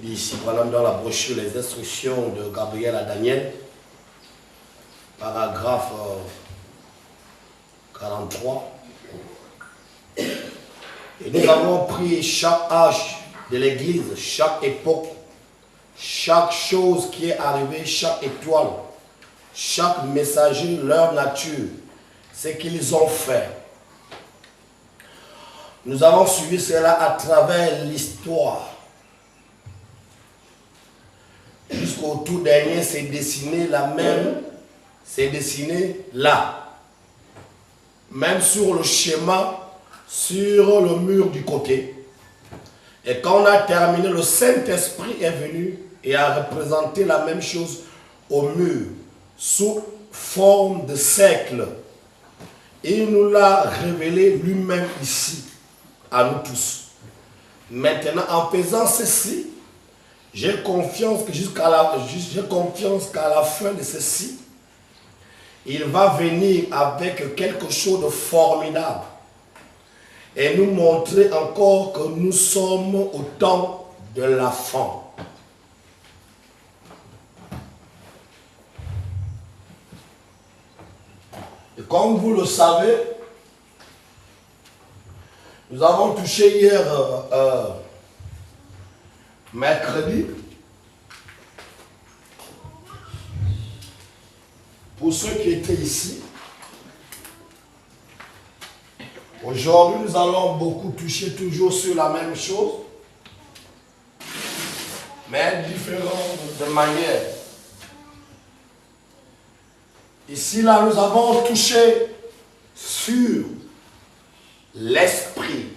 Ici, voilà dans la brochure les instructions de Gabriel à Daniel, paragraphe 43. Et nous avons pris chaque âge de l'Église, chaque époque, chaque chose qui est arrivée, chaque étoile, chaque messager, leur nature, ce qu'ils ont fait. Nous avons suivi cela à travers l'histoire. Jusqu'au tout dernier, c'est dessiné la même, c'est dessiné là. Même sur le schéma, sur le mur du côté. Et quand on a terminé, le Saint-Esprit est venu et a représenté la même chose au mur, sous forme de cercle. Et il nous l'a révélé lui-même ici, à nous tous. Maintenant, en faisant ceci, j'ai confiance qu'à la fin de ceci, il va venir avec quelque chose de formidable et nous montrer encore que nous sommes au temps de la fin. Et comme vous le savez, nous avons touché hier mercredi. Pour ceux qui étaient ici, aujourd'hui nous allons beaucoup toucher toujours sur la même chose, mais différente de manière. Ici, là, nous avons touché sur l'esprit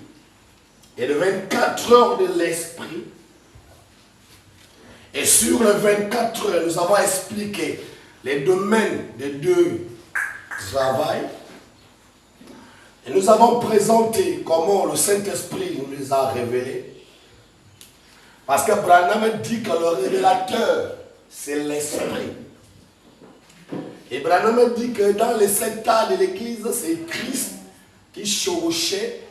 et les 24 heures de l'esprit. Et sur les 24 heures, nous avons expliqué les domaines des deux travail. Et nous avons présenté comment le Saint-Esprit nous les a révélés. Parce que Branham dit que le révélateur, c'est l'esprit. Et Branham dit que dans les 7 âges de l'Église, c'est Christ qui chevauchait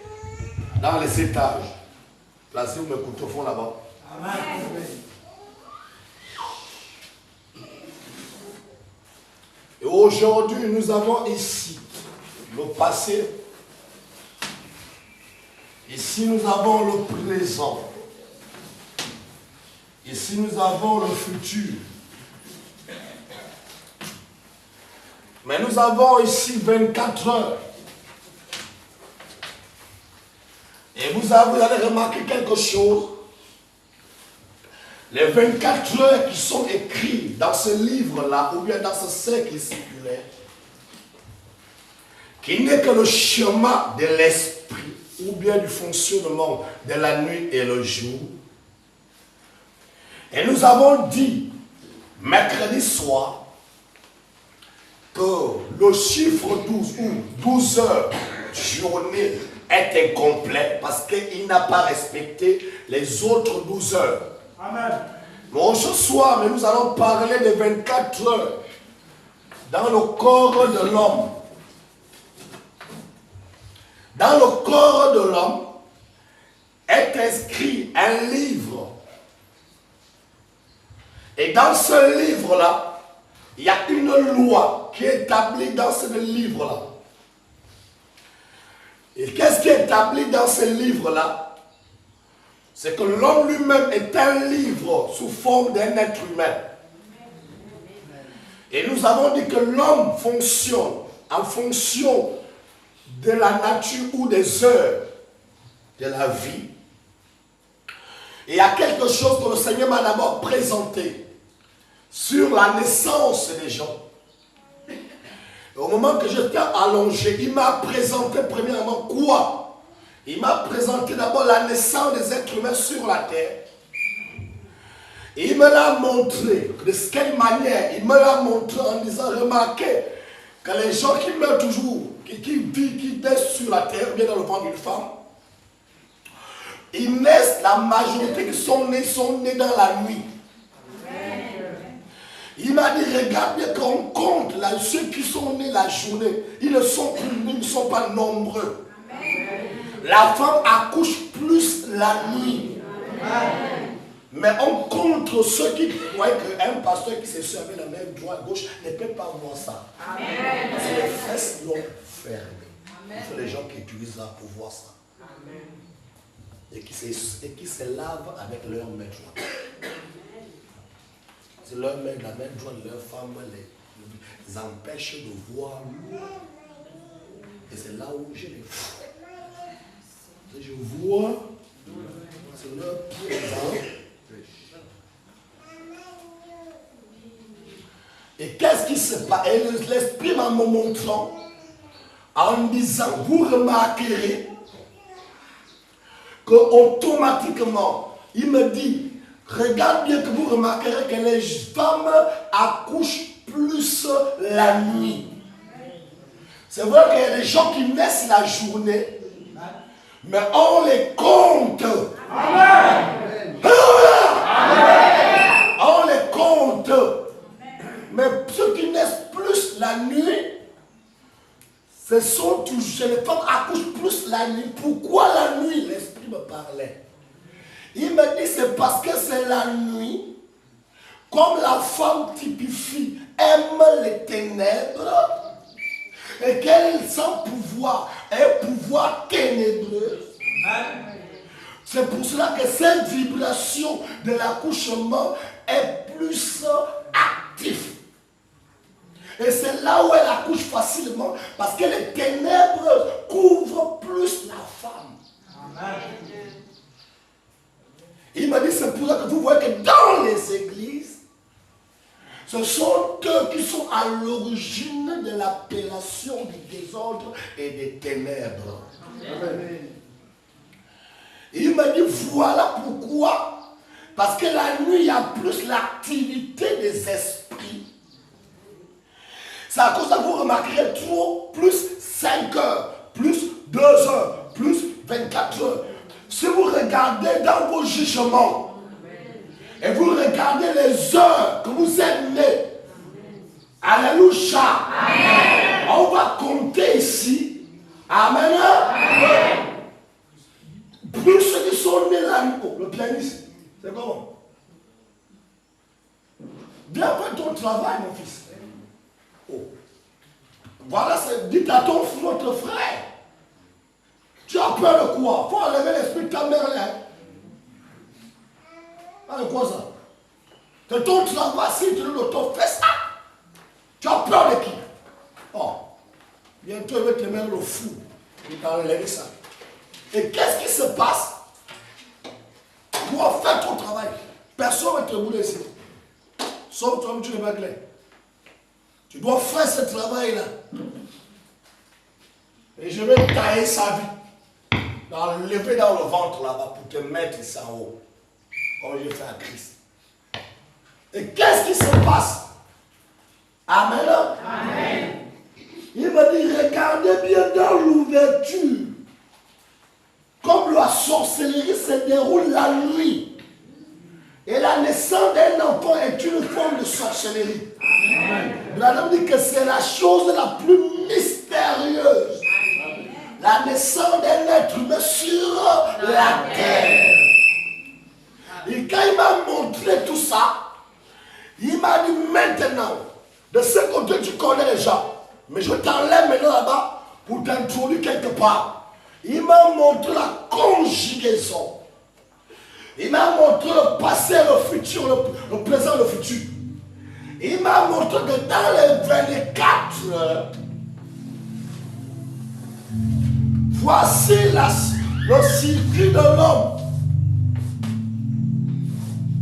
dans les 7 âges. Placez-vous mes couteaux au fond là-bas. Amen. Et aujourd'hui, nous avons ici le passé. Ici, nous avons le présent. Ici, nous avons le futur. Mais nous avons ici 24 heures. Et vous allez remarquer quelque chose. Les 24 heures qui sont écrites dans ce livre-là, ou bien dans ce cercle circulaire, qui n'est que le chemin de l'esprit, ou bien du fonctionnement de la nuit et le jour. Et nous avons dit, mercredi soir, que le chiffre 12 ou 12 heures journée est incomplet parce qu'il n'a pas respecté les autres 12 heures. Amen. Bon, ce soir, nous allons parler de 24 heures dans le corps de l'homme. Dans le corps de l'homme est inscrit un livre. Et dans ce livre-là, il y a une loi qui est établie dans ce livre-là. Et qu'est-ce qui est établi dans ce livre-là? C'est que l'homme lui-même est un livre sous forme d'un être humain. Et nous avons dit que l'homme fonctionne en fonction de la nature ou des heures de la vie. Et il y a quelque chose que le Seigneur m'a d'abord présenté sur la naissance des gens. Et au moment que j'étais allongé, il m'a présenté premièrement quoi? Il m'a présenté d'abord la naissance des êtres humains sur la terre. Et il me l'a montré. De quelle manière? Il me l'a montré en disant, remarquez que les gens qui meurent toujours, qui naissent sur la terre, bien dans le ventre d'une femme, ils naissent, la majorité qui sont nés dans la nuit. Il m'a dit, regarde bien qu'on compte là, ceux qui sont nés la journée, ils ne sont pas nombreux. Amen. La femme accouche plus la nuit. Amen. Mais on contre ceux qui croient qu'un pasteur qui se suit avec la main droite à gauche ne peut pas voir ça. Amen. Parce que les fesses l'ont fermé. Il faut les gens qui utilisent ça pour voir ça. Amen. Et qui se lavent avec leur main droite. C'est leur main, la main droite de leur femme les empêche de voir. Et c'est là où je les fous. Je vois, c'est leur présent. Et qu'est-ce qui se passe? Et l'esprit m'a montrant, en disant, vous remarquerez que automatiquement, il me dit, regarde bien que vous remarquerez que les femmes accouchent plus la nuit. C'est vrai qu'il y a des gens qui naissent la journée, mais on les compte. Amen. Amen. On les compte. Mais ceux qui naissent plus la nuit, ce sont toujours les femmes accouchent plus la nuit. Pourquoi la nuit? L'esprit me parlait. Il me dit c'est parce que c'est la nuit. Comme la femme typifie, aime les ténèbres et qu'elle sent pouvoir, un pouvoir ténébreux. C'est pour cela que cette vibration de l'accouchement est plus active. Et c'est là où elle accouche facilement, parce que les ténèbres couvrent plus la femme. Amen. Il m'a dit, c'est pour ça que vous voyez que dans les églises, ce sont eux qui sont à l'origine de l'appellation du désordre et des ténèbres. Amen. Il m'a dit, voilà pourquoi. Parce que la nuit, il y a plus l'activité des esprits. C'est à cause de ça que vous remarquerez trop, plus 5 heures, plus 2 heures, plus 24 heures. Si vous regardez dans vos jugements, et vous regardez les heures que vous êtes nés, alléluia, amen. On va compter ici, amen, amen. Plus ceux qui sont nés la nuit, le pianiste, c'est comment? Viens faire ton travail, mon fils. Oh. Voilà, dites à votre frère. Tu as peur de quoi? Il faut enlever l'esprit de ta mère là. Avec quoi ça? C'est ton travail, si tu le fais ça. Tu as peur de qui? Oh, bientôt il va te mettre le fou. Il t'a enlevé ça. Et qu'est-ce qui se passe? Tu dois faire ton travail. Personne ne va te bouler ici. Sauf toi, tu n'es pas clair. Tu dois faire ce travail-là. Et je vais tailler sa vie. L'enlever dans le ventre là-bas pour te mettre ça en haut. Comme j'ai fait à Christ. Et qu'est-ce qui se passe? Amen. Amen. Il m'a dit, regardez bien dans l'ouverture. Comme la sorcellerie se déroule la nuit. Et la naissance d'un enfant est une forme de sorcellerie. La Bible dit que c'est la chose la plus mystérieuse. La naissance d'un être humain sur la terre. Et quand il m'a montré tout ça, il m'a dit maintenant, de ce côté tu connais déjà, mais je t'enlève maintenant là-bas pour t'introduire quelque part. Il m'a montré la conjugaison. Il m'a montré le passé, le futur, le présent, le futur. Il m'a montré que dans les 24 heures, voici le circuit de l'homme.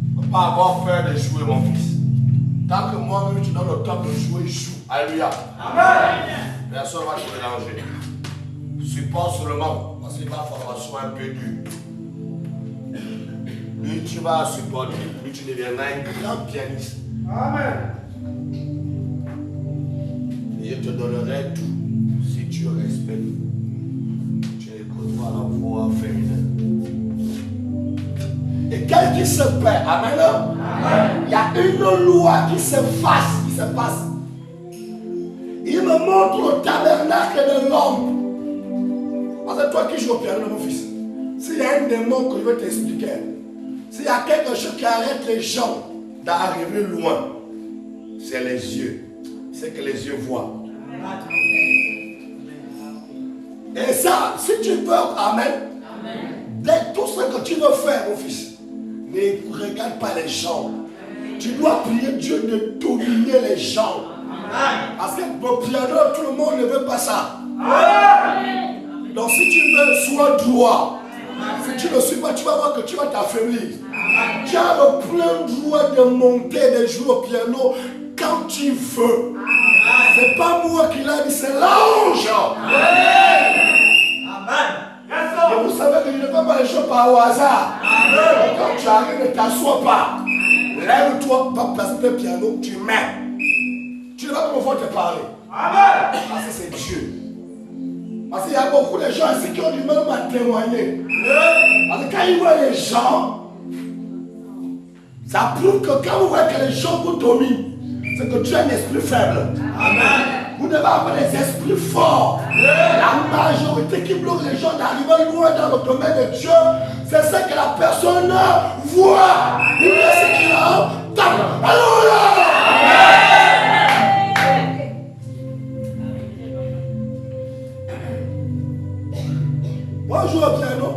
Il ne faut pas avoir peur de jouer, mon fils. Tant que moi-même, tu donnes le temps de jouer, joue. Alléluia. Amen. Personne ne va te mélanger. Support seulement, parce que ma formation est un peu dure. Lui, tu vas supporter, lui, tu deviendras un grand pianiste. Amen. Et je te donnerai tout si tu respectes. Tu écouteras la voix féminine. Et qu'est-ce qui se fait? Amen. Amen. Il y a une loi qui se passe. Il me montre le tabernacle de l'homme. C'est toi qui joues au piano, mon fils. S'il y a un démon que je vais t'expliquer, S'il y a quelque chose qui arrête les gens d'arriver loin, c'est les yeux. C'est que les yeux voient. Et ça, si tu veux, amen. Dès tout ce que tu veux faire, mon fils, ne regarde pas les gens. Tu dois prier Dieu de dominer les gens. Parce que le piano, tout le monde ne veut pas ça. Donc si tu veux, sois droit. Si tu ne suis pas, tu vas voir que tu vas t'affaiblir. Tu as le plein droit de monter, de jouer au piano quand tu veux. C'est pas moi qui l'a dit, c'est l'ange. Et vous savez que je ne fais pas les choses par au hasard. Quand tu arrives, ne t'assois pas. Lève-toi, va placer le piano, tu mets. Tu ne vas pas pouvoir te parler. Parce que c'est Dieu. Parce qu'il y a beaucoup de gens ici qui ont du mal à témoigner. Parce que quand ils voient les gens, ça prouve que quand vous voyez que les gens vous dominent, c'est que tu as un esprit faible. Vous devez avoir des esprits forts. La majorité qui bloque les gens d'arriver loin dans le domaine de Dieu, c'est ce que la personne voit. Il voit ce qu'il a. Alléluia. Moi, je joue au piano.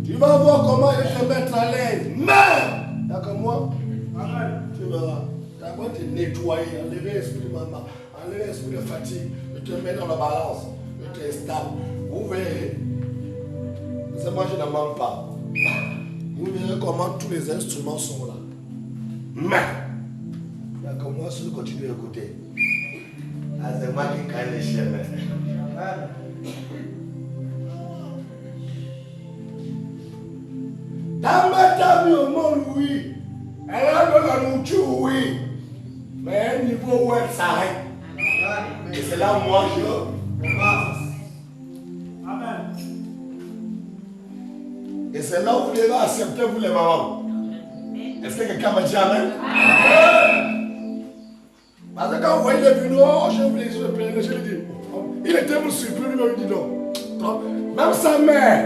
Tu vas voir comment il te mettre à l'aise. Mais, d'accord, moi, tu verras. D'abord, te nettoyer, enlever l'esprit de maman, enlever l'esprit de fatigue, et te mettre dans la balance, et te stable. Vous verrez. C'est moi, je ne manque pas. Vous verrez comment tous les instruments sont là. Mais, d'accord, moi, je continue à écouter. Ah, c'est moi qui gagne les chemins. Ta mère au monde, oui. Elle a de la nourriture, oui. Mais à un niveau où elle s'arrête. Et c'est là où moi je. Amen. Et c'est là où vous devez accepter, vous les mamans. Est-ce que quelqu'un m'a dit Amen? Parce que quand vous voyez les vidéos, je vous les je lui dis. Il était tellement surpris, lui-même dit non. Même sa mère.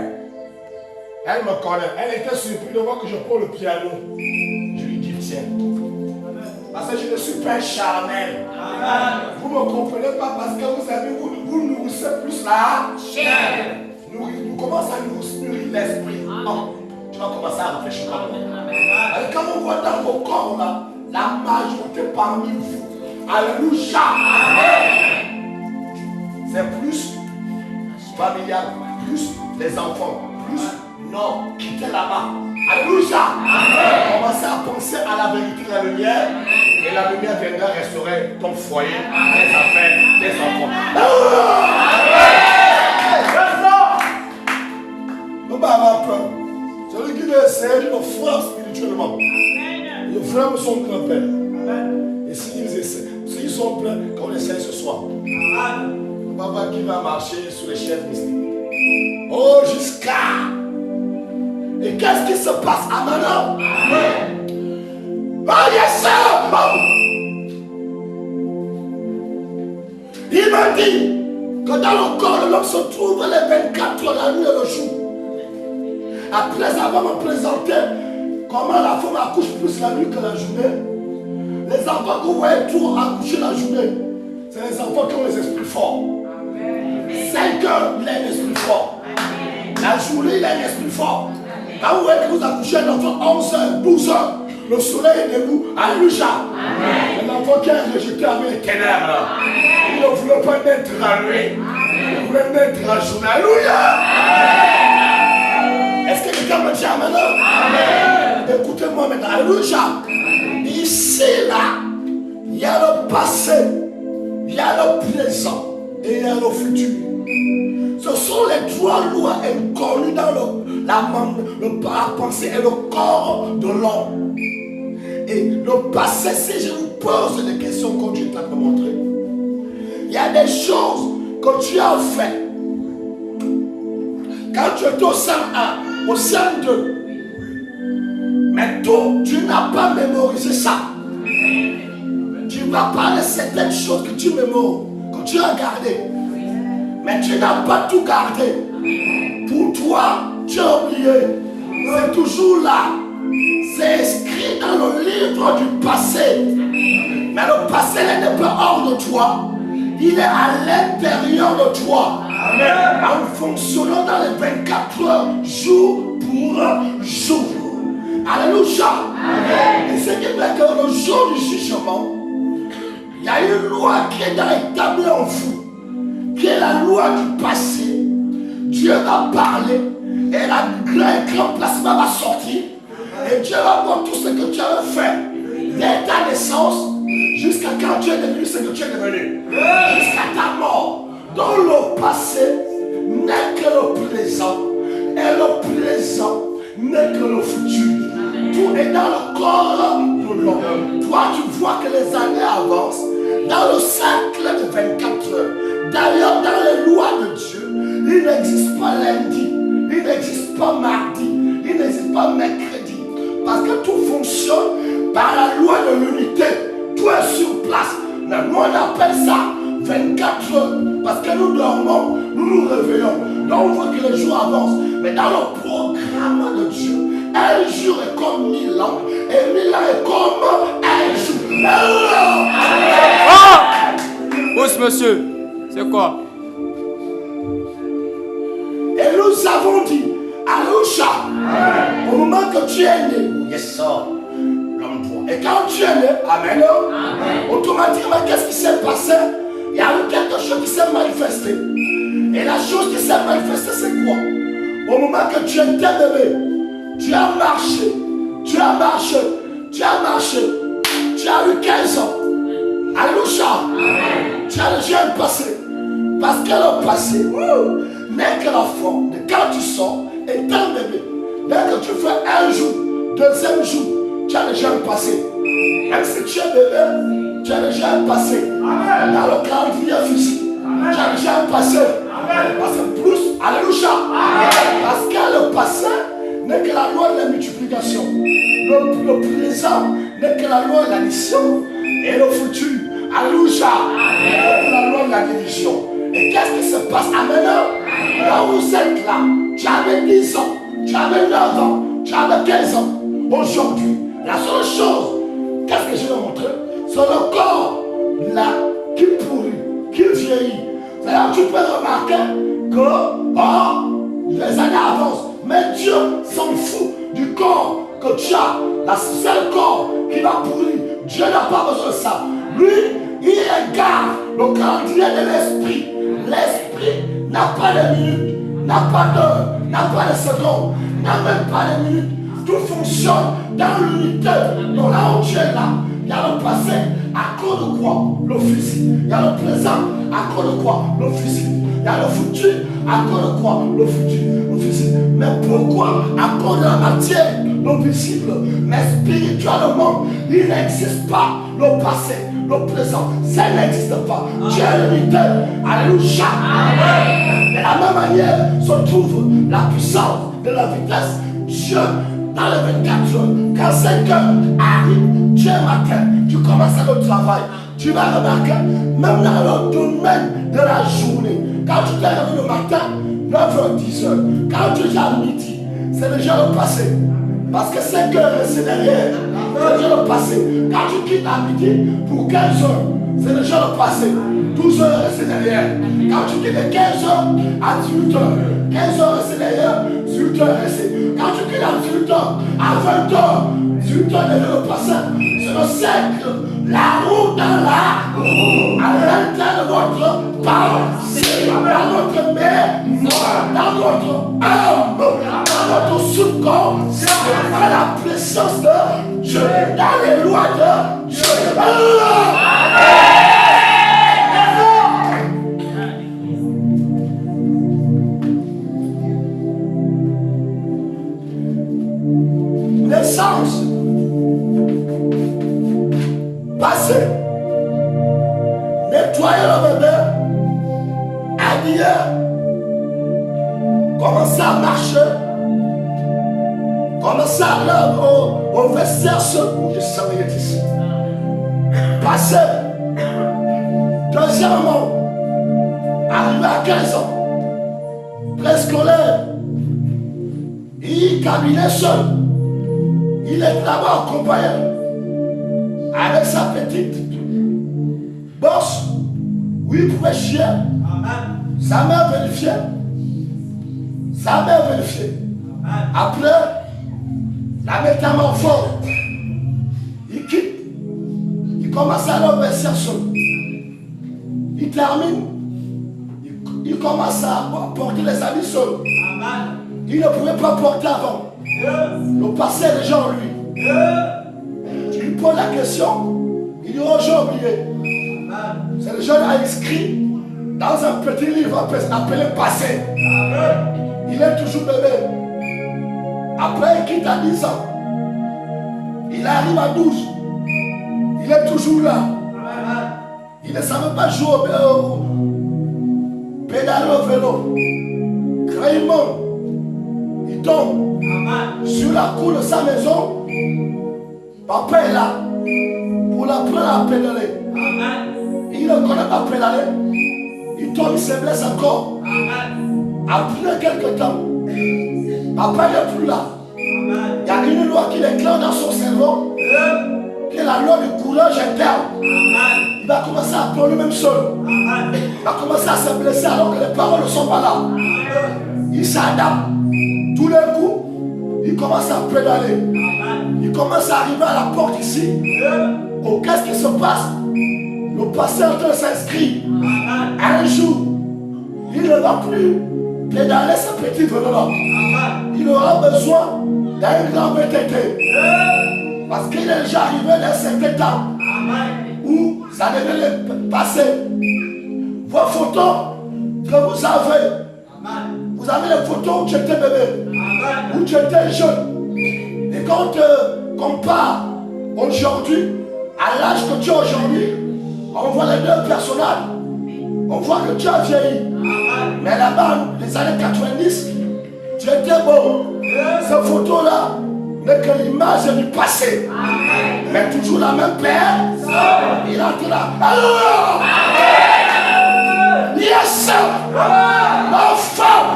Elle me connaît. Elle était surprise de voir que je prends le piano. Je lui dis tiens. Parce que je ne suis pas charnel. Vous ne me comprenez pas parce que vous savez, vous nourrissez plus la chair. Nous commençons à nourrir l'esprit. Oh, tu vas commencer à réfléchir comme moi. Et quand on voit dans vos corps là, la majorité parmi vous. Alléluia. C'est plus familial, plus les enfants, plus. Non, quittez là-bas. Alléluia. Commencez à penser à la vérité de la lumière. Et la lumière viendra restaurer ton foyer, tes affaires, tes enfants. Ne pas avoir peur. Celui qui veut essayer de nous frapper spirituellement. Les frères sont grand-père. Et s'ils sont pleins, quand on essaye ce soir, on va voir qui va marcher sur les chaises mystiques. Oh, jusqu'à. Et qu'est-ce qui se passe à maintenant? Oh, yes, sir! Oh. Il m'a dit que dans le corps de l'homme se trouvent les 24 heures, la nuit et le jour. Après avoir me présenté comment la femme accouche plus la nuit que la journée, les enfants que vous voyez tout accoucher la journée, c'est les enfants qui ont les esprits forts. 5 heures, il a un esprit fort. La journée, il a un esprit fort. Quand vous voyez que vous accouchez un enfant 11 heures, 12 heures, le soleil est debout. Alléluia. L'enfant qui a rejeté avec les ténèbres. Il ne voulait pas naître à nuit. Il voulait naître à journée. Alléluia. Est-ce que quelqu'un me dit Amen? Écoutez-moi maintenant. Alléluia. Ici, là, il y a le passé, il y a le présent et il y a le futur. Ce sont les trois lois inconnues dans la pensée et le corps de l'homme. Et le passé, si je vous pose des questions comme je t'ai montré, il y a des choses que tu as fait. Quand tu étais au CM1, au CM2, mais toi, tu n'as pas mémorisé ça. Tu vas parler de certaines choses que tu mémorises, que tu as gardées. Mais tu n'as pas tout gardé. Pour toi, tu as oublié. C'est toujours là. c'est inscrit dans le livre du passé. Mais le passé n'est pas hors de toi. Il est à l'intérieur de toi. Amen. En fonctionnant dans les 24 heures, jour pour jour. Alléluia. Amen. Et ce qui fait que le jour du jugement, il y a une loi qui est établie en vous, qui est la loi du passé. Dieu va parler et la grand placement va sortir. Et Dieu va voir tout ce que tu as fait dès ta naissance jusqu'à quand tu es devenu ce que tu es devenu. Jusqu'à ta mort. Dans le passé n'est que le présent. Et le présent n'est que le futur. Tout est dans le corps de l'homme. Toi, tu vois que les années avancent dans le cercle de 24 heures. D'ailleurs, dans les lois de Dieu, il n'existe pas lundi, il n'existe pas mardi, il n'existe pas mercredi. Parce que tout fonctionne par la loi de l'unité. Tout est sur place. Mais nous, on appelle ça 24 heures. Parce que nous dormons, nous nous réveillons. Donc on voit que les jours avancent. Mais dans le programme de Dieu, un jour est comme 1000 ans. Et 1000 ans est comme un jour. Oh! Pousse, monsieur. C'est quoi? Et nous avons dit, Alléluia, au moment que tu es né, yes, l'homme droit. Et quand tu es né, amen, automatiquement, qu'est-ce qui s'est passé? Il y a eu quelque chose qui s'est manifesté. Et la chose qui s'est manifestée, c'est quoi? Au moment que tu étais bébé, tu as marché, tu as marché, tu as marché, tu as eu 15 ans. Alléluia, tu as déjà un passé. Parce que le passé n'est que la forme de quand tu sors étant bébé. Dès que tu fais un jour, deuxième jour, tu as déjà un passé. Même si tu es bébé, tu as déjà un passé. Dans le calendrier physique, tu as déjà un passé. Parce que plus, alléluia. Parce que le passé n'est que la loi de la multiplication. Le présent n'est que la loi de l'addition. Et le futur, alléluia, n'est que la loi de la division. Et qu'est-ce qui se passe à maintenant? Là où vous êtes là, tu avais 10 ans, tu avais 9 ans, tu avais 15 ans. Aujourd'hui, la seule chose, qu'est-ce que je vais montrer? C'est le corps là qui pourrit, qui vieillit. C'est-à-dire tu peux remarquer que les années avancent. Mais Dieu s'en fout du corps que tu as. La seule corps qui va pourrir. Dieu n'a pas besoin de ça. Lui, il regarde le calendrier de l'esprit. L'esprit n'a pas de minutes, n'a pas d'heure, n'a pas de secondes, n'a même pas de minutes. Tout fonctionne dans l'unité. Donc là où tu es là, il y a le passé, à cause de quoi? Le physique. Il y a le présent, à cause de quoi? Le physique. Il y a le futur, à cause de quoi? Le futur, le physique. Mais pourquoi? À cause de la matière, le visible. Mais spirituellement, il n'existe pas le passé. Le présent, ça n'existe pas. Dieu est l'unité. Alléluia. De la même manière se trouve la puissance de la vitesse. Dieu, dans les 24 heures, quand 5 heures arrive, Dieu matin, tu commences à le travail. Tu vas remarquer, même dans le domaine de la journée, quand tu t'es réveillé le matin, 9h, 10h, quand tu es à midi, c'est déjà le passé. Parce que 5 heures, c'est derrière. C'est déjà le passé. Quand tu quittes à midi pour 15 heures, c'est déjà le passé. 12 heures, c'est derrière. Quand tu quittes de 15 heures à 18 heures, 15 heures, c'est derrière. 18 heures, c'est. Quand tu quittes à 18 heures, à 20 heures, 18 heures, c'est le passé. C'est le cercle. La roue dans la roue. À l'intérieur de votre pensée, dans votre mémoire, dans votre âme, dans votre subconscient, à la présence de Dieu, dans les lois de Dieu. Naissance, passé, nettoyer le bébé, habiller, commencer à marcher, commencer à aller au vestiaire seul. Je savais ici. Passé, deuxièmement, arrivé à 15 ans, préscolaire, il cabinet seul. Il est là-bas accompagné avec sa petite bosse. Oui, il pouvait chier. Sa mère vérifiait. Sa mère vérifiait. Après, la métamorphose, il quitte. Il commence à aller au berceau. Il termine. Il commence à porter les habits seuls. Il ne pouvait pas porter avant. Le passé est déjà en lui. Tu lui poses la question, il dit oh j'ai oublié. C'est le jeune a inscrit dans un petit livre appelé passé. Il est toujours bébé. Après il quitte à 10 ans. Il arrive à 12. Il est toujours là. Il ne savait pas jouer au pédaler au vélo. Crément. Il tombe sur la cour de sa maison. Papa est là pour l'apprendre à pédaler. Il ne connaît pas pédaler. Il tombe, il se blesse encore. Après quelques temps, papa n'est plus là. Il y a une loi qui éclaire dans son cerveau, qui est la loi du courage interne. Il va commencer à pleurer même seul. Il va commencer à se blesser alors que les paroles ne sont pas là. Il s'adapte. Tout d'un coup, il commence à pédaler. Il commence à arriver à la porte ici. Oh, qu'est-ce qui se passe? Le passé est en train de s'inscrire. Un jour, il ne va plus pédaler ce petit vélo-là. Il aura besoin d'un grand VTT. Parce qu'il est déjà arrivé à un certain temps où ça devait le passer. Vos photos que vous avez les photos où tu étais bébé, où tu étais jeune. Et quand on compare aujourd'hui, à l'âge que tu as aujourd'hui, on voit les deux personnages. On voit que tu as vieilli. Mais là-bas, les années 90, tu étais beau. Cette photo-là n'est que l'image du passé. Mais toujours la même paire. Il entre là. Alléluia! Yes! Ma femme!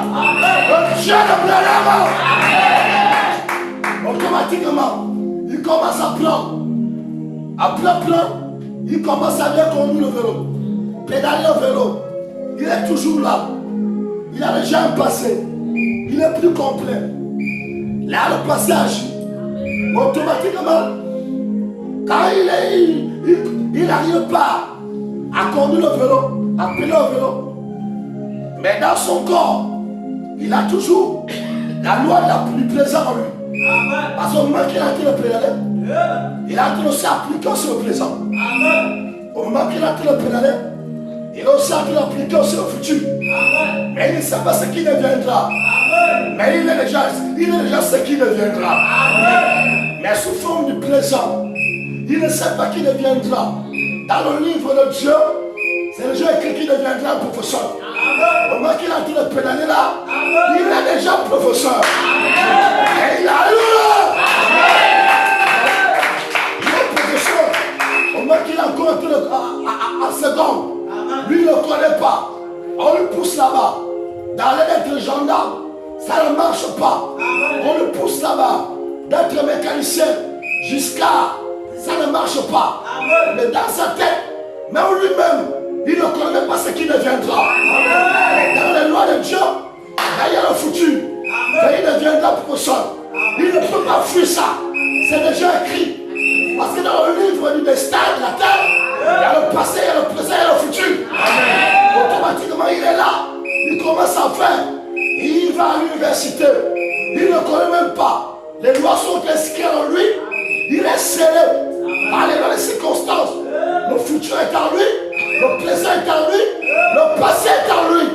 Le Dieu de Blanama! Automatiquement, il commence à pleurer. À plein, il commence à bien conduire le vélo. Pédaler au vélo. Il est toujours là. Il a déjà un passé. Il est plus complet. Là, le passé agit. Automatiquement, quand il n'arrive pas à conduire le vélo, à pédaler au vélo, mais dans son corps, il a toujours la loi du plaisir en lui. Parce qu'au moment qu'il a été le pédaler, il a été aussi appliqué sur le présent. Au moment qu'il a été le pédaler, il a aussi été appliqué sur le futur. Mais il ne sait pas ce qui deviendra. Mais il est déjà ce qui deviendra. Mais sous forme du présent, il ne sait pas qui deviendra. Dans le livre de Dieu, c'est déjà écrit qui deviendra un professeur. Au moment qu'il a été le pédaler là, il est déjà professeur. Et il a eu qu'il a encore été en seconde. Lui il ne connaît pas. On le pousse là-bas. D'aller d'être gendarme, ça ne marche pas. On le pousse là-bas. D'être mécanicien, jusqu'à ça ne marche pas. Mais dans sa tête, même lui-même, il ne connaît pas ce qui deviendra. Dans les lois de Dieu, derrière le futur, il deviendra professeur. Il ne peut pas fuir ça. C'est déjà écrit. Parce que dans le livre du destin de la terre, il y a le passé, il y a le présent, il y a le futur. Automatiquement, il est là. Il commence à faire. Il va à l'université. Il ne connaît même pas. Les lois sont inscrites en lui. Il est scellé par les lois des circonstances. Le futur est en lui. Le présent est en lui. Le passé est en lui.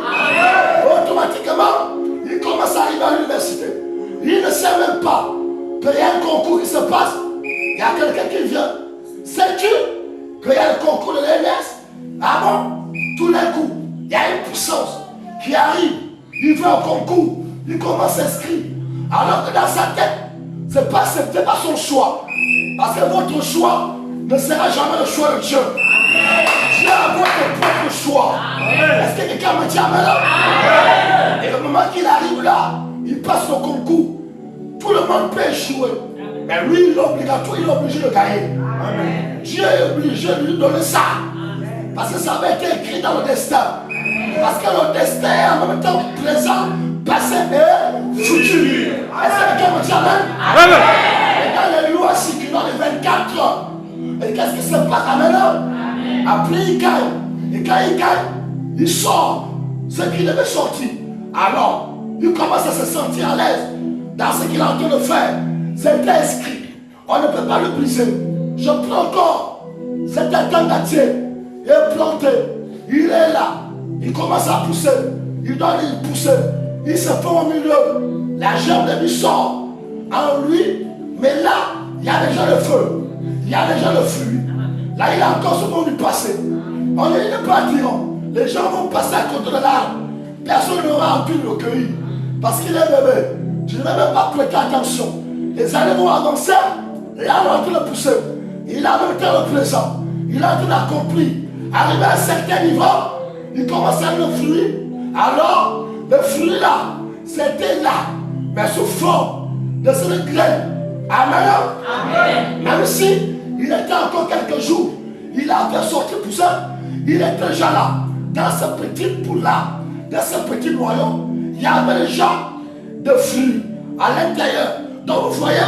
Automatiquement, il commence à arriver à l'université. Il ne sait même pas qu'il y a un concours qui se passe. Il y a quelqu'un qui vient. Sais-tu qu'il y a le concours de l'ENS? Ah bon? Tout d'un coup, il y a une puissance qui arrive. Il va au concours. Il commence à s'inscrire. Alors que dans sa tête, ce n'est pas son choix. Parce que votre choix ne sera jamais le choix de Dieu. Dieu a votre propre choix. Est-ce que quelqu'un me dit amen là? Et au moment qu'il arrive là, il passe au concours. Tout le monde peut échouer. Mais lui, il est obligatoire, il est obligé de gagner. Dieu est obligé de lui donner ça. Parce que ça avait été écrit dans le destin. Parce que le destin est en même temps présent, passé et futur. Est-ce que quelqu'un me dit amen? Et dans les lois circulant les 24 heures, et qu'est-ce qui se passe maintenant? Après, il gagne. Et quand il gagne, il sort ce qu'il devait sortir. Alors, il commence à se sentir à l'aise dans ce qu'il est en train de faire. C'est inscrit. On ne peut pas le briser. Je prends encore cet étendatier. Il est planté. Il est là. Il commence à pousser. Il donne une poussée. Il se fait au milieu. La gerbe de lui sort en lui. Mais là, il y a déjà le feu. Il y a déjà le fruit. Là, il a encore ce monde du passé. On n'est pas attirant. Les gens vont passer à côté de l'arbre. Personne n'aura pu le cueillir. Parce qu'il est bébé. Je ne vais même pas prêter attention. Les années vont avancer. Là, on est en train de pousser. Il a même temps le présent. Il a tout accompli. Arrivé à un certain niveau, il commence à le fruit. Alors, le fruit là, c'était là. Mais sous forme de cette graine. Amen. Amen. Même si il était encore quelques jours, il avait sorti pousser. Il était déjà là. Dans ce petit poule-là, dans ce petit noyau, il y avait déjà de fruits à l'intérieur. Donc vous voyez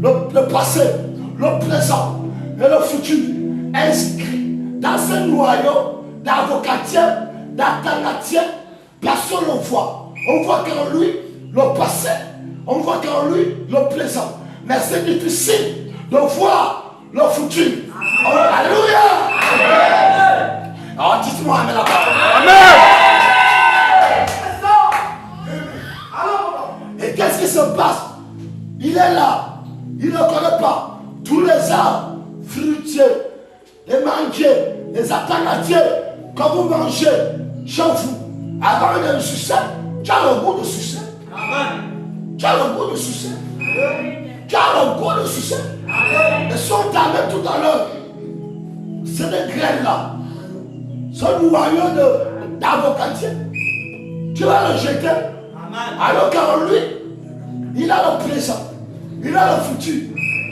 le passé, le présent et le futur inscrits dans ce noyau d'avocatier, d'alternatif. Personne ne le voit. On voit qu'en lui le passé, on voit qu'en lui le présent. Mais c'est difficile de voir le futur. Oh, alléluia! Alors dites-moi amen la parole. Amen! Et qu'est-ce qui se passe? Il est là. Il ne connaît pas tous les arbres fruitiers, les manguiers, les alternatives que vous mangez chez vous. Avant de succès, tu as le goût de succès. Tu as le goût de succès. Tu as le goût de succès. Et si on t'amène tout à l'heure, c'est des graines là. Ce noyau d'avocatier, tu vas le jeter. Alors qu'en lui, il a le présent, il a le futur,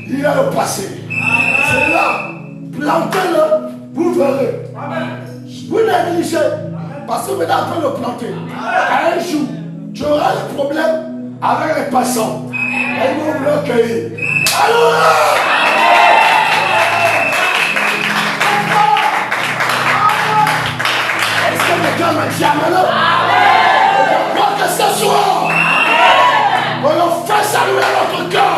il a le passé. C'est là, plantez-le, vous verrez. Vous négligez, parce que maintenant après le planter, un jour, tu auras des problèmes avec les passants. Et vous le cueillir. Alléluia! Est-ce que quelqu'un me dit amen? Quoi que ce soit, on le fait saluer notre cœur.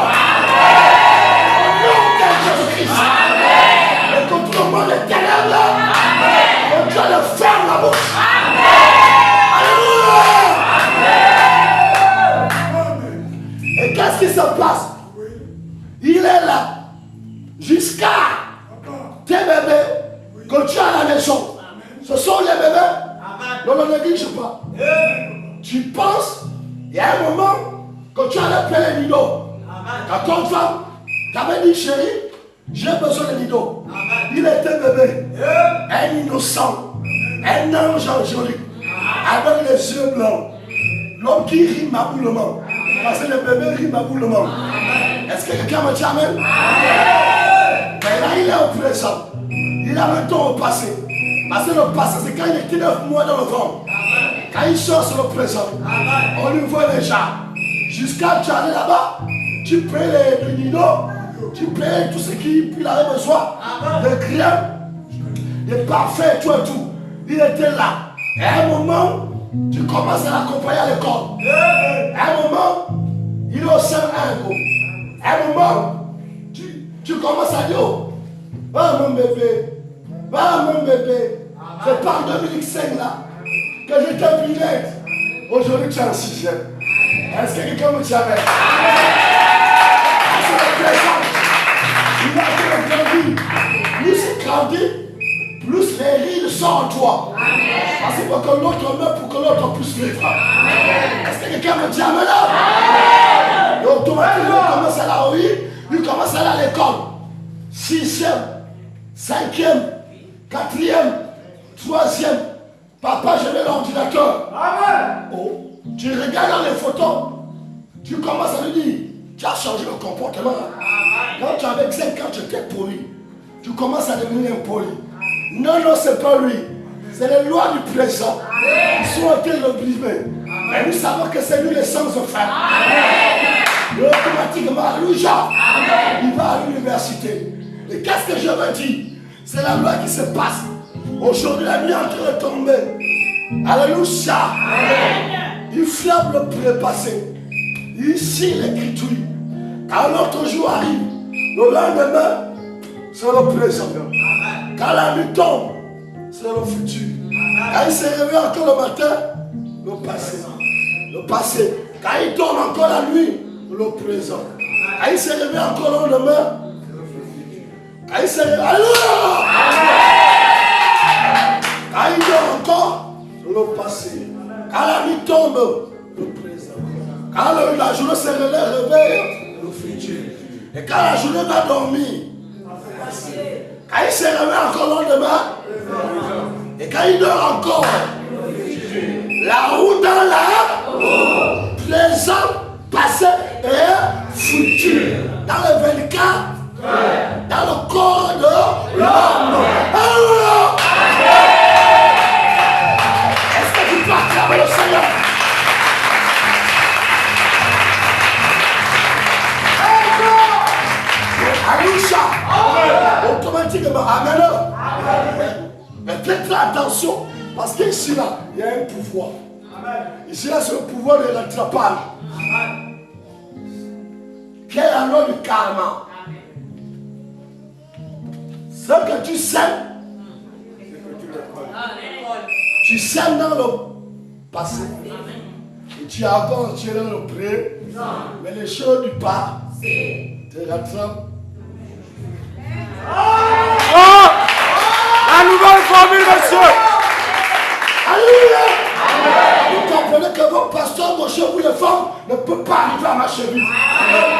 Au nom de Jésus-Christ. Et que tout le monde est ténèbres, que Dieu le ferme la bouche. Alléluia. Et qu'est-ce qui se passe? Il est là jusqu'à tes bébés que tu as à la maison. Ce sont les bébés. Ne le néglige pas. Tu penses, il y a un moment que tu allais payer les nidos. Quand ton femme t'avait dit chérie, j'ai besoin de nidos. Il était bébé, un innocent, un ange angélique, avec les yeux blancs. L'homme qui rime aboulement. Parce que le bébé rime aboulement. Est-ce que quelqu'un me dit amen? Mais là, il est au présent. Il a le temps au passé. Parce que le passé, c'est quand il était 9 mois dans le ventre. Quand il sort sur le présent, on lui voit déjà. Jusqu'à tu allais là-bas, tu payes les nidos, tu payes tout ce qu'il avait besoin, des crèmes, des parfums, tout et tout. Il était là. Et à un moment, tu commences à l'accompagner à l'école. À un moment, il est au sein d'un go. À un moment, tu commences à dire, oh mon bébé, mon bébé. C'est pas en 2005 là que j'étais bilingue. Aujourd'hui tu es en 6e. Est-ce que quelqu'un me dit amen? C'est le présent. Il a été grandi. Plus il grandit, plus les rides sont en toi. Parce qu'il faut que l'autre meure pour que l'autre puisse vivre. Est-ce que quelqu'un me dit amen là? Et automatiquement il commence à la rue, il commence à aller à l'école. 6e, 5e, 4e. 3e, papa, je mets l'ordinateur. Amen. Oh, tu regardes dans les photos, tu commences à lui dire, tu as changé le comportement. Quand tu avais 5 ans, tu étais poli. Tu commences à devenir impoli. Non, non, c'est pas lui. C'est les lois du présent. Ils sont en train de l'obliger. Et nous savons que c'est lui le sens de fin. Et automatiquement, alléluia, il va à l'université. Et qu'est-ce que je veux dire? C'est la loi qui se passe. Aujourd'hui, la nuit est en train de tomber. Alléluia. Il flamme le passé. Ici, l'écriture. Quand l'autre jour arrive, le lendemain, c'est le présent. Quand la nuit tombe, c'est le futur. Quand il se réveille encore le matin, le passé. Le passé. Quand il tombe encore la nuit, le présent. Quand il se réveille encore le lendemain, quand il se réveille, alléluia! Quand il dort encore, le passé. Quand la nuit tombe, le présent. Quand la journée se réveille, le futur. Et quand la journée va dormir, quand il se réveille encore le lendemain, et quand il dort encore, la roue dans la présent, passé et futur. Dans le 24, dans le corps de l'homme. Alléluia! Est-ce que tu peux acclamer le Seigneur? Alléluia! Automatiquement, amen. Mais faites attention, parce qu'ici là, il y a un pouvoir. Ici là, c'est le pouvoir de l'attrapage. Quelle est la loi du karma? Ce que tu sèmes, tu sèmes dans le passé. Et tu avances, tu es dans le présent. Mais les choses du passé te rattrapent. Oh! La nouvelle formule, monsieur! Alléluia! Vous comprenez que vos pasteurs, vos chevaux, les femmes ne peuvent pas arriver à ma cheville.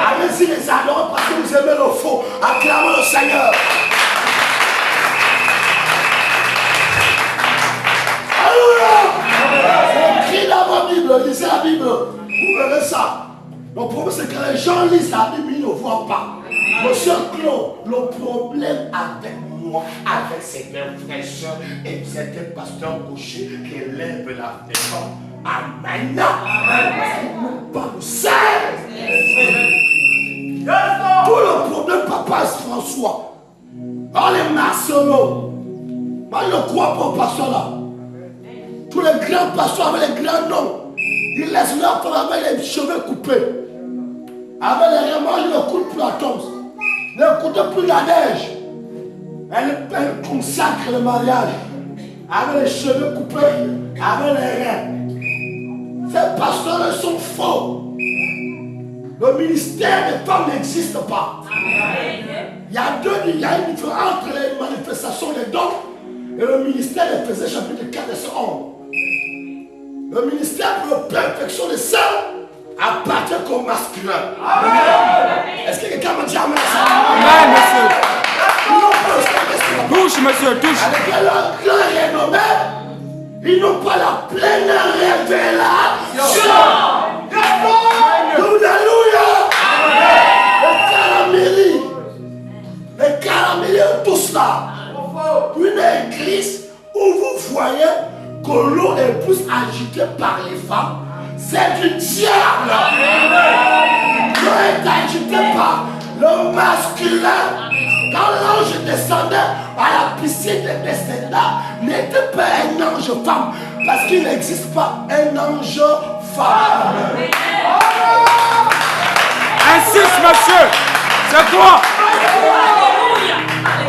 Allez-y les adorants parce que vous aimez le faux. Acclamez le Seigneur. Alléluia! C'est écrit dans votre Bible, lisez la Bible. Vous verrez ça. Le problème c'est que les gens lisent la Bible, ils ne voient pas. Monsieur Claude, le problème avec moi, avec ces mêmes frères soeurs et certains pasteurs gauchers qui élèvent la défense. Amen. Parce qu'ils n'ont pas le Saint-Esprit. Tout le problème, papa François, dans les Marcelots, moi je ne crois pas aux pasteurs là. Tous les grands pasteurs avec les grands noms, ils laissent leur femme avec les cheveux coupés. Avec les remords, ils ne coupent plus la tombe. N'écoutez plus la neige. Elle consacre le mariage. Avec les cheveux coupés, avec les reins. Ces pasteurs sont faux. Le ministère des femmes n'existe pas. Il y a une différence entre les manifestations des dons et le ministère des Éphésiens chapitre 4 verset 11. Le ministère pour la perfection des saints appartient qu'au masculin. Est-ce que quelqu'un m'a dit amen? Amen, monsieur. Touche, monsieur, touche. Avec leur grand renommé, ils n'ont pas la pleine révélation. Alléluia. Les caraméliers, tous là. Une église où vous voyez que l'eau est plus agitée par les femmes. C'est du diable. L'eau est agitée par le masculin. Quand l'ange descendait à la piscine des descendants, n'était pas un ange femme, parce qu'il n'existe pas un ange femme. Insiste, monsieur. C'est quoi?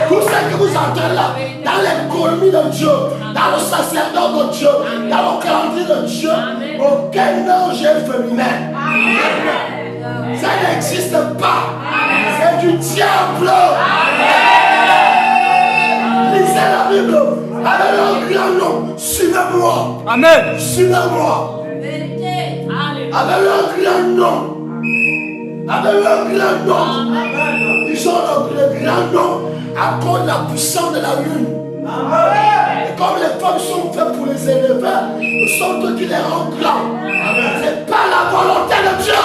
Tout ce que vous entendez là, dans l'économie de Dieu, dans le sacerdoce de Dieu, dans le calendrier de Dieu, aucun ange est féminin. Ça n'existe pas. C'est du diable. Lisez la Bible avec un grand nom. Suivez-moi. Amen. Suivez-moi. Avec un grand nom. Avec un grand nom. Ils ont le grand nom à cause de la puissance de la lune. Et comme les femmes sont faites pour les élever, nous sommes eux qui les rendent grands. C'est pas la volonté de Dieu.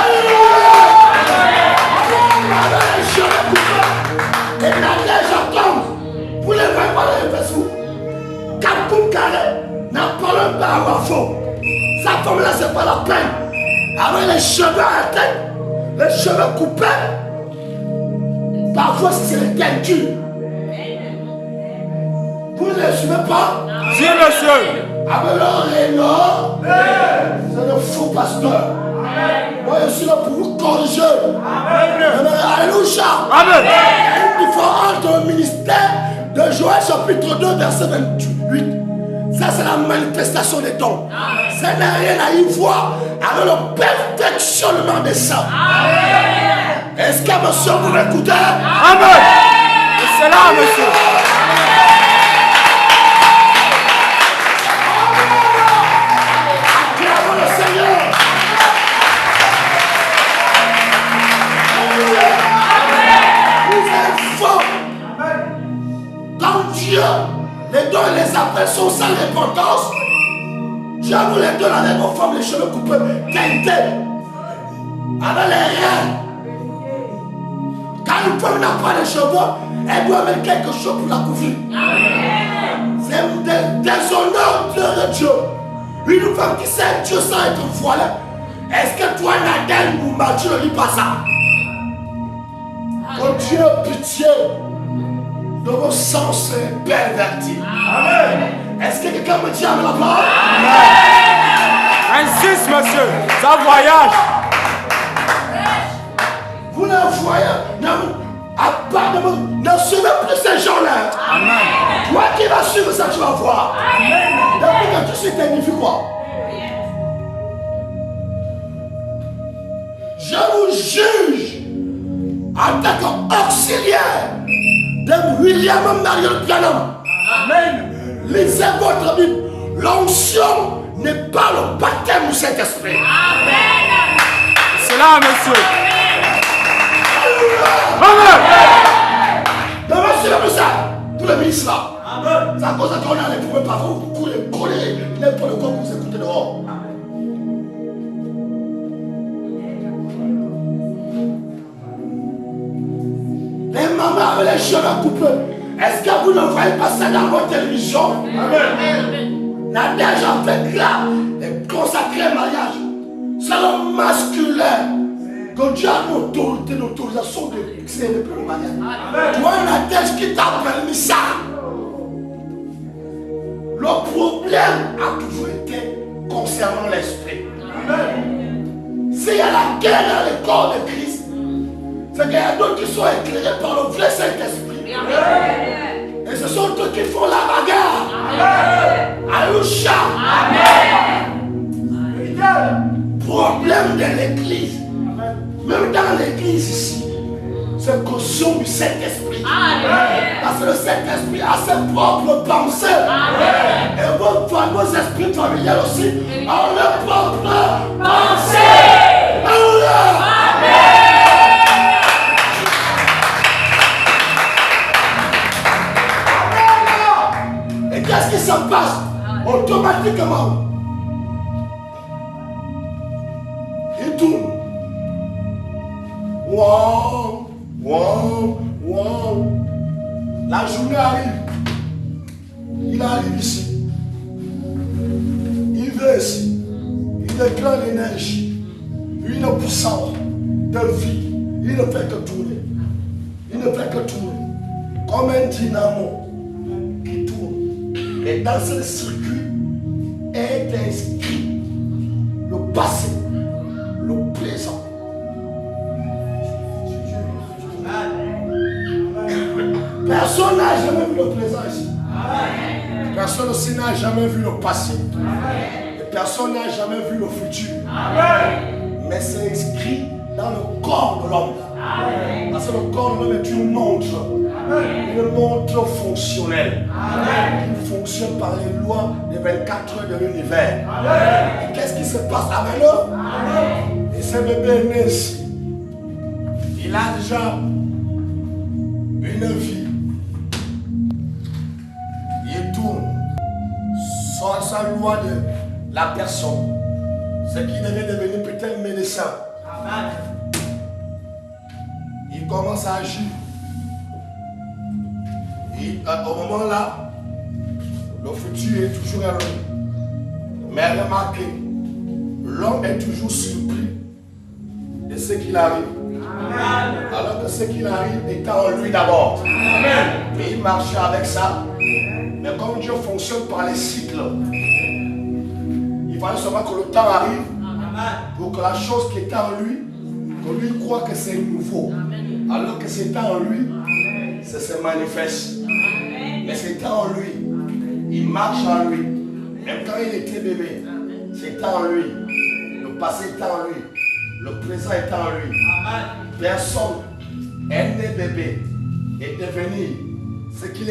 Alléluia. parle de vous. Kapoum Kare, n'a parle pas à ma faute. Sa femme là, c'est pas la peine. Avec les cheveux à la tête, les cheveux coupés. Parfois, c'est les teintures. Vous ne les suivez pas? Si, monsieur. Avec leur Renault, c'est le faux pasteur. Moi, je suis là pour vous corriger. Alléluia. Amen. Il y a une différence dans le ministère de Joël chapitre 2, verset 28. Ça, c'est la manifestation des dons. Ça n'a rien à y voir avec le perfectionnement des saints. Est-ce que monsieur, vous m'écoutez? Amen. C'est là, monsieur. Acclamons le Seigneur. Vous êtes forts. Quand Dieu, les dons et les appels sont sans repentance, Dieu vous les donne avec vos femmes, les cheveux coupés, teintés, avec les reins. Quand une femme n'a pas de cheveux, elle doit mettre quelque chose pour la couvrir. C'est déshonneur de Dieu. Une femme qui sait Dieu sans être voilée. Est-ce que toi, Nadèle Mouma, tu ne lis pas ça? Oh Dieu, pitié de vos sens pervertis. Amen. Est-ce que quelqu'un me dit avec la parole? Insiste, monsieur. Ça voyage. Vous ne voyez, ne suivez plus ces gens-là. Amen. Toi qui vas suivre ça, tu vas voir. Amen. Depuis que tu suis terrifié, quoi? Je vous juge en tant qu'auxiliaire de William Marion Branham. Amen. Lisez votre Bible. L'onction n'est pas le baptême du Saint-Esprit. Amen. C'est là, monsieur. Amen. Demain, c'est comme ça. Tous les ministres là. Amen. C'est à cause de qu'on a les problèmes par vous. Vous les collez. N'importe quoi que vous écoutez dehors. Les mamans avec les cheveux coupés. Est-ce que vous ne voyez pas ça dans votre télévision? Amen. La déjà fait là et consacré mariage. C'est le masculin. Que Dieu a l'autorisation de célébrer le mariage. Toi, Nadège qui t'a permis ça. Le problème a toujours été concernant l'esprit. S'il y a la guerre dans le corps de Christ, c'est qu'il y a d'autres qui sont éclairés par le vrai Saint-Esprit. Et ce sont eux qui font la bagarre. Alléluia. Problème de l'église. Même dans l'église ici, c'est caution du Saint-Esprit. Parce que le Saint-Esprit a ses propres pensées. Et vos esprits familiers aussi ont leurs propres pensées. Et qu'est-ce qui se passe? Automatiquement, il tourne. Wow, wow, wow. La journée arrive. Il arrive ici. Il vient ici. Il déclare l'énergie. Une puissance de vie. Il ne fait que tourner. Il ne fait que tourner. Comme un dynamo qui tourne. Et dans ce circuit est inscrit le passé, le présent. Personne n'a jamais vu le présent ici. Personne aussi n'a jamais vu le passé. Et personne n'a jamais vu le futur. Mais c'est inscrit dans le corps de l'homme. Parce que le corps de l'homme est une montre. Une montre fonctionnelle. Qui fonctionne par les lois des 24 heures de l'univers. Et qu'est-ce qui se passe avec eux? Et ce bébé est né ici. Il a déjà une vie. Il tourne sans sa loi de la personne. Ce qui devait devenir peut-être médecin. Il commence à agir. Au moment là, le futur est toujours à lui. Mais remarquez, l'homme est toujours surpris de ce qu'il arrive. Amen. Alors que ce qu'il arrive est en lui d'abord. Et il marchait avec ça. Mais comme Dieu fonctionne par les cycles, il fallait seulement que le temps arrive pour que la chose qui est en lui, que lui croit que c'est nouveau. Alors que c'est en lui, ça se manifeste. Mais c'est en lui. Il marche en lui. Même quand il était bébé, c'est en lui. Le passé est en lui. Le présent est en lui. Personne est né bébé et devenu ce qu'il est.